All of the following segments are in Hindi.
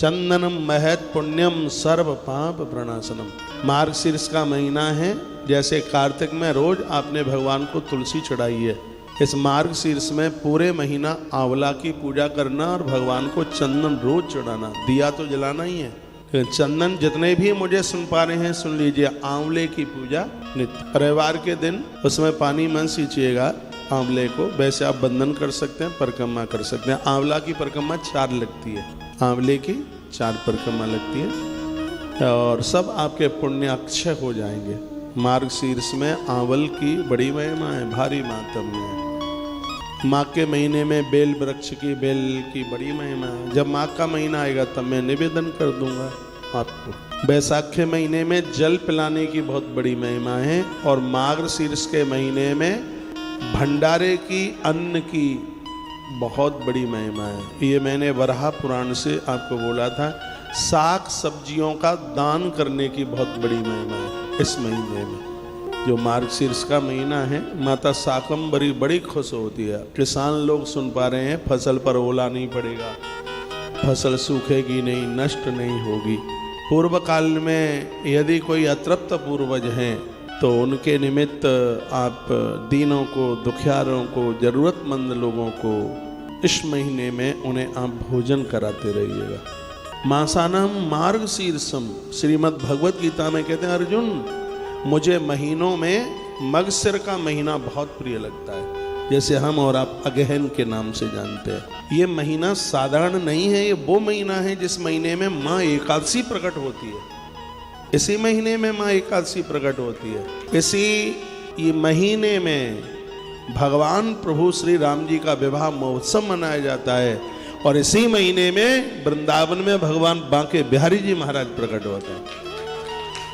चंदनम महत पुण्यम सर्व पाप प्रणाशनम। मार्गशीर्ष का महीना है, जैसे कार्तिक में रोज आपने भगवान को तुलसी चढ़ाई है, इस मार्गशीर्ष में पूरे महीना आंवला की पूजा करना और भगवान को चंदन रोज चढ़ाना, दिया तो जलाना ही है। चंदन जितने भी मुझे सुन पा रहे हैं सुन लीजिए, आंवले की पूजा नित्य। रविवार के दिन उसमें पानी मत सींचिएगा आंवले को, वैसे आप बंधन कर सकते हैं, परिक्रमा कर सकते हैं। आंवला की परिक्रमा 4 लगती है, आंवले की 4 परिक्रमा लगती है और सब आपके पुण्य अक्षय हो जाएंगे। मार्गशीर्ष में आंवल की बड़ी महिमा है, भारी मातम्य है। माघ के महीने में बेल वृक्ष की बेल की बड़ी महिमा है। जब माघ का महीना आएगा तब मैं निवेदन कर दूंगा आपको। बैसाख के महीने में जल पिलाने की बहुत बड़ी महिमा है और मार्गशीर्ष के महीने में भंडारे की अन्न की बहुत बड़ी महिमा है। ये मैंने वराह पुराण से आपको बोला था। साग सब्जियों का दान करने की बहुत बड़ी महिमा है इस महीने में। जो मार्गशीर्ष का महीना है, माता शाकंभरी बड़ी खुश होती है। किसान लोग सुन पा रहे हैं, फसल पर ओला नहीं पड़ेगा, फसल सूखेगी नहीं, नष्ट नहीं होगी। पूर्व काल में यदि कोई अतृप्त पूर्वज हैं तो उनके निमित्त आप दीनों को, दुखियारों को, जरूरतमंद लोगों को इस महीने में उन्हें आप भोजन कराते रहिएगा। मासानम मार्गशीर्षम, श्रीमद् भगवत गीता में कहते हैं अर्जुन मुझे महीनों में मगशिर का महीना बहुत प्रिय लगता है, जैसे हम और आप अगहन के नाम से जानते हैं। ये महीना साधारण नहीं है, ये वो महीना है जिस महीने में माँ एकादशी प्रकट होती है। इसी महीने में माँ एकादशी प्रकट होती है। इसी ये महीने में भगवान प्रभु श्री राम जी का विवाह महोत्सव मनाया जाता है और इसी महीने में वृंदावन में भगवान बांके बिहारी जी महाराज प्रकट होते हैं।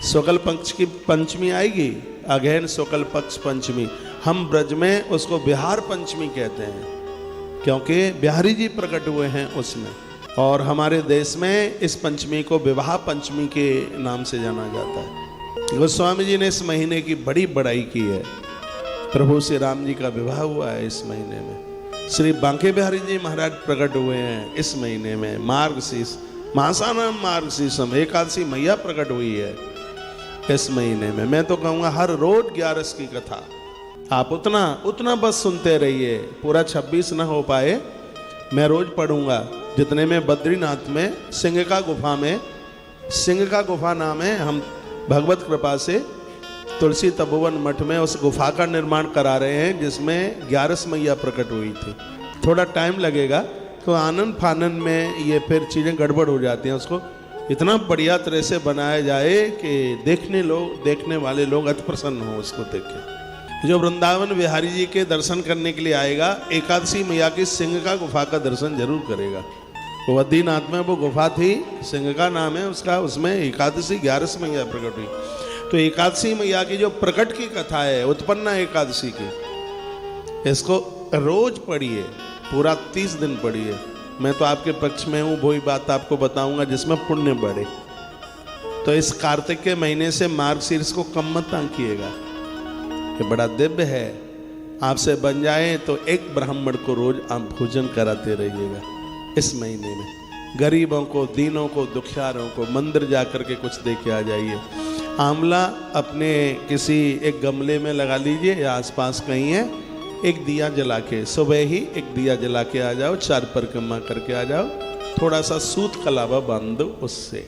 शुक्ल पक्ष की पंचमी आएगी, अगहन शुक्ल पक्ष पंचमी, हम ब्रज में उसको बिहार पंचमी कहते हैं क्योंकि बिहारी जी प्रकट हुए हैं उसमें। और हमारे देश में इस पंचमी को विवाह पंचमी के नाम से जाना जाता है। गोस्वामी जी ने इस महीने की बड़ी बड़ाई की है। प्रभु श्री राम जी का विवाह हुआ है इस महीने में। श्री बांके बिहारी जी महाराज प्रकट हुए हैं इस महीने में। मार्गशीर्ष, मासानम मार्गशीर्षम, एकादशी मैया प्रकट हुई है इस महीने में। मैं तो कहूँगा हर रोज 11 की कथा आप उतना बस सुनते रहिए। पूरा 26 ना हो पाए, मैं रोज पढ़ूंगा। जितने में बद्रीनाथ में सिंह का गुफा नाम है, हम भगवत कृपा से तुलसी तपोवन मठ में उस गुफा का निर्माण करा रहे हैं जिसमें 11 मैया प्रकट हुई थी। थोड़ा टाइम लगेगा तो आनंद फानन में ये फिर चीज़ें गड़बड़ हो जाती हैं। उसको इतना बढ़िया तरह से बनाया जाए कि देखने वाले लोग अति प्रसन्न हो उसको देख के। जो वृंदावन बिहारी जी के दर्शन करने के लिए आएगा, एकादशी मैया की सिंह का गुफा का दर्शन जरूर करेगा। वो बद्रीनाथ में वो गुफा थी, सिंह का नाम है उसका, उसमें एकादशी 11 मैया प्रकट हुई। तो एकादशी मैया की जो प्रकट की कथा है, उत्पन्ना एकादशी की, इसको रोज पढ़िए, पूरा 30 दिन पढ़िए। मैं तो आपके पक्ष में हूँ, वही बात आपको बताऊंगा जिसमें पुण्य बढ़े। तो इस कार्तिक के महीने से मार्गशीर्ष को कम मत आंकिएगा, ये बड़ा दिव्य है। आपसे बन जाए तो एक ब्राह्मण को रोज आप भोजन कराते रहिएगा इस महीने में। गरीबों को, दीनों को, दुखियारों को मंदिर जा कर के कुछ दे के आ जाइए। आंवला अपने किसी एक गमले में लगा लीजिए या आसपास कहीं है, एक दिया जला के, सुबह ही एक दिया जला के आ जाओ, 4 परिक्रमा करके आ जाओ, थोड़ा सा सूत कलावा बांध दो उससे।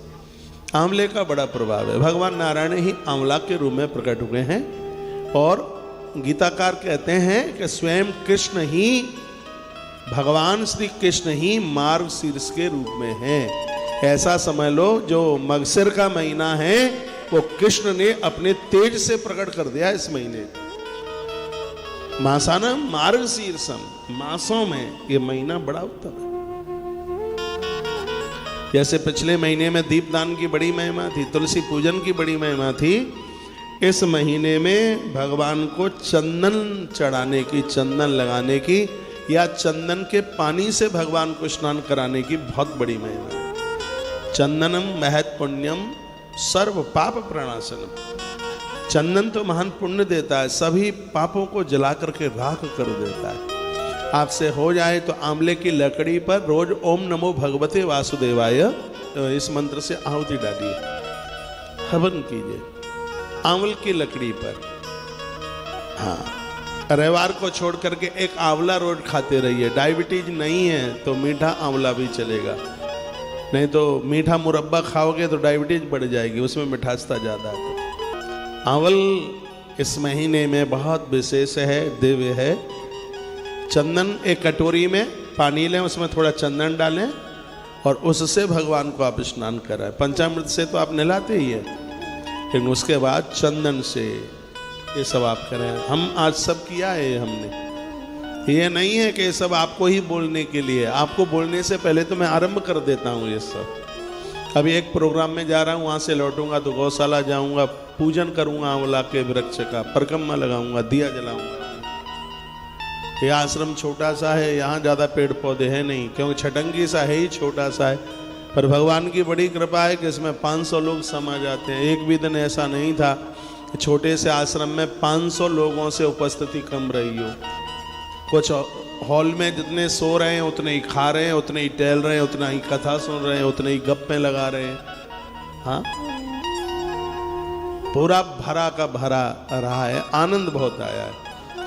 आंवले का बड़ा प्रभाव है। भगवान नारायण ही आंवला के रूप में प्रकट हुए हैं और गीताकार कहते हैं कि स्वयं कृष्ण ही, भगवान श्री कृष्ण ही मार्गशीर्ष के रूप में हैं। ऐसा समझ लो जो मगशिर का महीना है वो कृष्ण ने अपने तेज से प्रकट कर दिया इस महीने। मासानम मार्गशीर्षम, मासों में ये महीना बड़ा उत्तम है। जैसे पिछले महीने में दीपदान की बड़ी महिमा थी, तुलसी पूजन की बड़ी महिमा थी, इस महीने में भगवान को चंदन चढ़ाने की, चंदन लगाने की या चंदन के पानी से भगवान को स्नान कराने की बहुत बड़ी महिमा है। चंदनम महत पुण्यम सर्व पाप प्रणाशनम। चंदन तो महान पुण्य देता है, सभी पापों को जला करके राख कर देता है। आपसे हो जाए तो आंवले की लकड़ी पर रोज ओम नमो भगवते वासुदेवाय इस मंत्र से आहुति डालिए, हवन कीजिए आंवल की लकड़ी पर। हाँ, रविवार को छोड़ करके एक आंवला रोज खाते रहिए। डायबिटीज नहीं है तो मीठा आंवला भी चलेगा, नहीं तो मीठा मुरब्बा खाओगे तो डायबिटीज बढ़ जाएगी, उसमें मिठासता ज़्यादा है। आंवल इस महीने में बहुत विशेष है, दिव्य है। चंदन एक कटोरी में पानी लें, उसमें थोड़ा चंदन डालें और उससे भगवान को आप स्नान कराएं। पंचामृत से तो आप नहलाते ही हैं, लेकिन उसके बाद चंदन से ये सब आप करें। हम आज सब किया है हमने, ये नहीं है कि ये सब आपको ही बोलने के लिए। आपको बोलने से पहले तो मैं आरंभ कर देता हूँ ये सब। अभी एक प्रोग्राम में जा रहा हूँ, वहाँ से लौटूंगा तो गौशाला जाऊँगा, पूजन करूँगा आंवला के वृक्ष का, परिक्रमा लगाऊंगा, दिया जलाऊंगा। ये आश्रम छोटा सा है, यहाँ ज़्यादा पेड़ पौधे हैं नहीं, क्योंकि छटंगी सा है ही, छोटा सा है। पर भगवान की बड़ी कृपा है कि इसमें 500 लोग समा जाते हैं। एक भी दिन ऐसा नहीं था कि छोटे से आश्रम में 500 लोगों से उपस्थिति कम रही हो। कुछ हॉल में जितने सो रहे हैं उतने ही खा रहे हैं, उतने ही टहल रहे हैं, उतना ही कथा सुन रहे हैं, उतने ही गप्पे लगा रहे हैं। हाँ, पूरा भरा का भरा रहा है, आनंद बहुत आया है।